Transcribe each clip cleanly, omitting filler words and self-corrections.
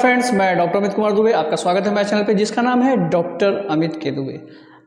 Friends, मैं doctor Amit Kumar Dubey. आपका स्वागत है मेरे चैनल पे जिसका नाम है डॉक्टर अमित के दुबे।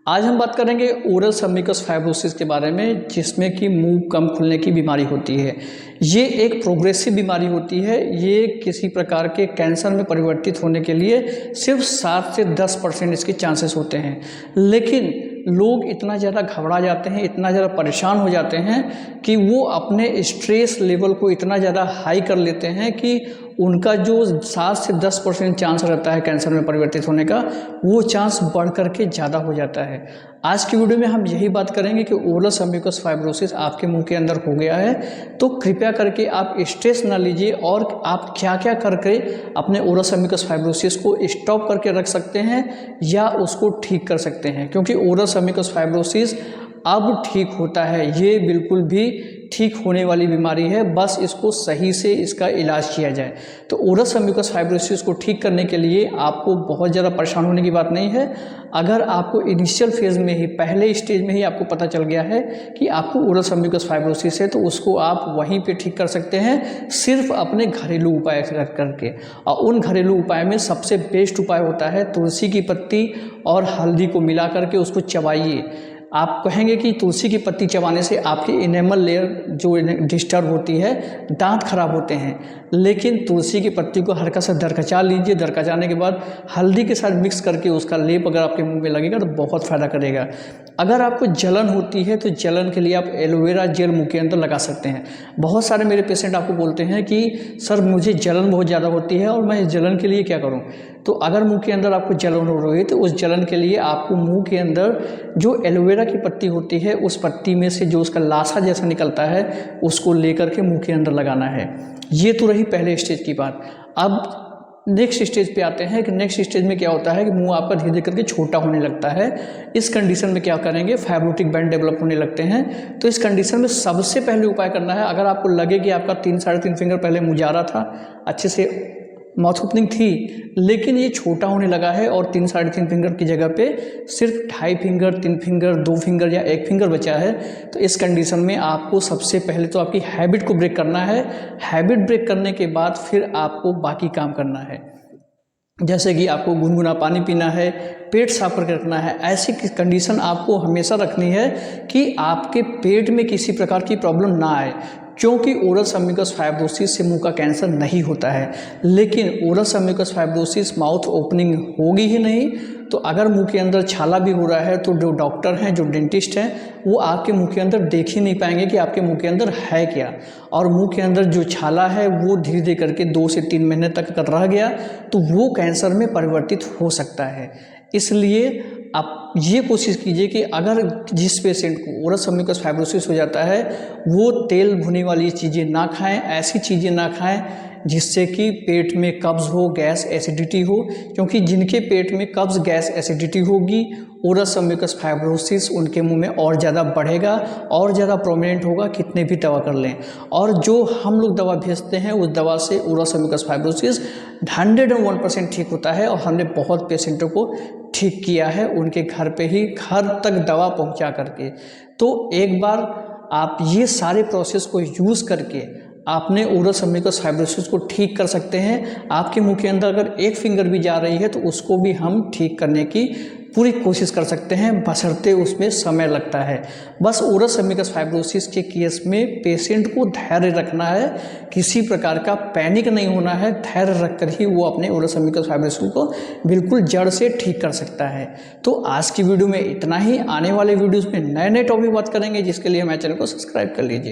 आज हम बात करेंगे ओरल सबम्यूकस फाइब्रोसिस के बारे में, जिसमें कि मुंह कम खुलने की बीमारी होती है। ये एक प्रोग्रेसिव बीमारी होती है। ये किसी प्रकार के कैंसर में परिवर्तित होने के लिए सिर्फ 7 से 10% इसके चांसेस होते हैं। लेकिन लोग इतना ज़्यादा घबरा जाते हैं, इतना ज़्यादा परेशान हो जाते हैं कि वो अपने स्ट्रेस लेवल को इतना ज़्यादा हाई कर लेते हैं कि उनका जो 7 से 10% चांस रहता है कैंसर में परिवर्तित होने का, वो चांस बढ़ कर के ज़्यादा हो जाता है। आज की वीडियो में हम यही बात करेंगे कि ओरल सबम्यूकस फाइब्रोसिस आपके मुंह के अंदर हो गया है तो कृपया करके आप स्ट्रेस ना लीजिए और आप क्या क्या करके अपने ओरल सबम्यूकस फाइब्रोसिस को स्टॉप करके रख सकते हैं या उसको ठीक कर सकते हैं। क्योंकि ओरल सबम्यूकस फाइब्रोसिस अब ठीक होता है, ये बिल्कुल भी ठीक होने वाली बीमारी है, बस इसको सही से इसका इलाज किया जाए। तो ओरल सबम्यूकस फाइब्रोसिस को ठीक करने के लिए आपको बहुत ज़्यादा परेशान होने की बात नहीं है। अगर आपको इनिशियल फेज़ में ही, पहले स्टेज में ही आपको पता चल गया है कि आपको ओरल सबम्यूकस फाइब्रोसिस है, तो उसको आप वहीं पे ठीक कर सकते हैं, सिर्फ अपने घरेलू उपाय करके। और उन घरेलू उपाय में सबसे बेस्ट उपाय होता है तुलसी की पत्ती और हल्दी को मिला करके उसको चबाइए। आप कहेंगे कि तुलसी की पत्ती चबाने से आपकी इनेमल लेयर जो डिस्टर्ब होती है, दांत खराब होते हैं, लेकिन तुलसी की पत्ती को हल्का सा दरकचा लीजिए। दरकचाने के बाद हल्दी के साथ मिक्स करके उसका लेप अगर आपके मुंह में लगेगा तो बहुत फ़ायदा करेगा। अगर आपको जलन होती है तो जलन के लिए आप एलोवेरा जेल मुंह के अंदर लगा सकते हैं। बहुत सारे मेरे पेशेंट आपको बोलते हैं कि सर मुझे जलन बहुत ज़्यादा होती है और मैं जलन के लिए क्या करूं? तो अगर मुंह के अंदर आपको जलन हो रही है तो उस जलन के लिए आपको मुंह के अंदर जो एलोवेरा की पत्ती होती है, उस पत्ती में से जो उसका लाशा जैसा निकलता है, उसको लेकर के मुंह के अंदर लगाना है। ये तो रही पहले स्टेज की बात। अब नेक्स्ट स्टेज पे आते हैं कि नेक्स्ट स्टेज में क्या होता है कि मुंह आपका धीरे धीरे करके छोटा होने लगता है। इस कंडीशन में क्या करेंगे, फाइब्रोटिक बैंड डेवलप होने लगते हैं। तो इस कंडीशन में सबसे पहले उपाय करना है, अगर आपको लगे कि आपका 3 साढ़े 3 फिंगर पहले मुँह जा रहा था, अच्छे से माउथ ओपनिंग थी, लेकिन ये छोटा होने लगा है और 3 साढ़े 3 फिंगर की जगह पे सिर्फ 2.5 फिंगर, 3 फिंगर, 2 फिंगर या 1 फिंगर बचा है, तो इस कंडीशन में आपको सबसे पहले तो आपकी हैबिट को ब्रेक करना है। हैबिट ब्रेक करने के बाद फिर आपको बाकी काम करना है, जैसे कि आपको गुनगुना पानी पीना है, पेट साफ करके रखना है। ऐसी कंडीशन आपको हमेशा रखनी है कि आपके पेट में किसी प्रकार की प्रॉब्लम ना आए, क्योंकि ओरल सबम्यूकस फाइब्रोसिस से मुंह का कैंसर नहीं होता है। लेकिन oral submucous fibrosis mouth opening होगी ही नहीं, तो अगर मुंह के अंदर छाला भी हो रहा है तो जो डॉक्टर हैं, जो डेंटिस्ट हैं, वो आपके मुंह के अंदर देख ही नहीं पाएंगे कि आपके मुंह के अंदर है क्या। और मुंह के अंदर जो छाला है वो धीरे धीरे करके 2 से 3 महीने तक अगर रह गया तो वो कैंसर में परिवर्तित हो सकता है। इसलिए आप ये कोशिश कीजिए कि अगर जिस पेशेंट को ओरल सबम्यूकस फाइब्रोसिस हो जाता है, वो तेल भुनी वाली चीज़ें ना खाएं, ऐसी चीज़ें ना खाएं जिससे कि पेट में कब्ज़ हो, गैस, एसिडिटी हो। क्योंकि जिनके पेट में कब्ज़, गैस, एसिडिटी होगी, ओरल सबम्यूकस फाइब्रोसिस उनके मुंह में और ज़्यादा बढ़ेगा और ज़्यादा प्रोमिनेंट होगा, कितने भी दवा कर लें। और जो हम लोग दवा भेजते हैं उस दवा से ओरल सबम्यूकस फाइब्रोसिस 101% ठीक होता है और हमने बहुत पेशेंटों को ठीक किया है, उनके घर पे ही, घर तक दवा पहुंचा करके। तो एक बार आप ये सारे प्रोसेस को यूज़ करके आपने ओरल सबम्यूकस फाइब्रोसिस को ठीक कर सकते हैं। आपके मुंह के अंदर अगर 1 फिंगर भी जा रही है तो उसको भी हम ठीक करने की पूरी कोशिश कर सकते हैं, बशर्ते उसमें समय लगता है। बस ओरल सबम्यूकस फाइब्रोसिस के केस में पेशेंट को धैर्य रखना है, किसी प्रकार का पैनिक नहीं होना है। धैर्य रखकर ही वो अपने ओरल सबम्यूकस फाइब्रोसिस को बिल्कुल जड़ से ठीक कर सकता है। तो आज की वीडियो में इतना ही। आने वाले वीडियोज़ में नए नए टॉपिक बात करेंगे, जिसके लिए हमारे चैनल को सब्सक्राइब कर लीजिए।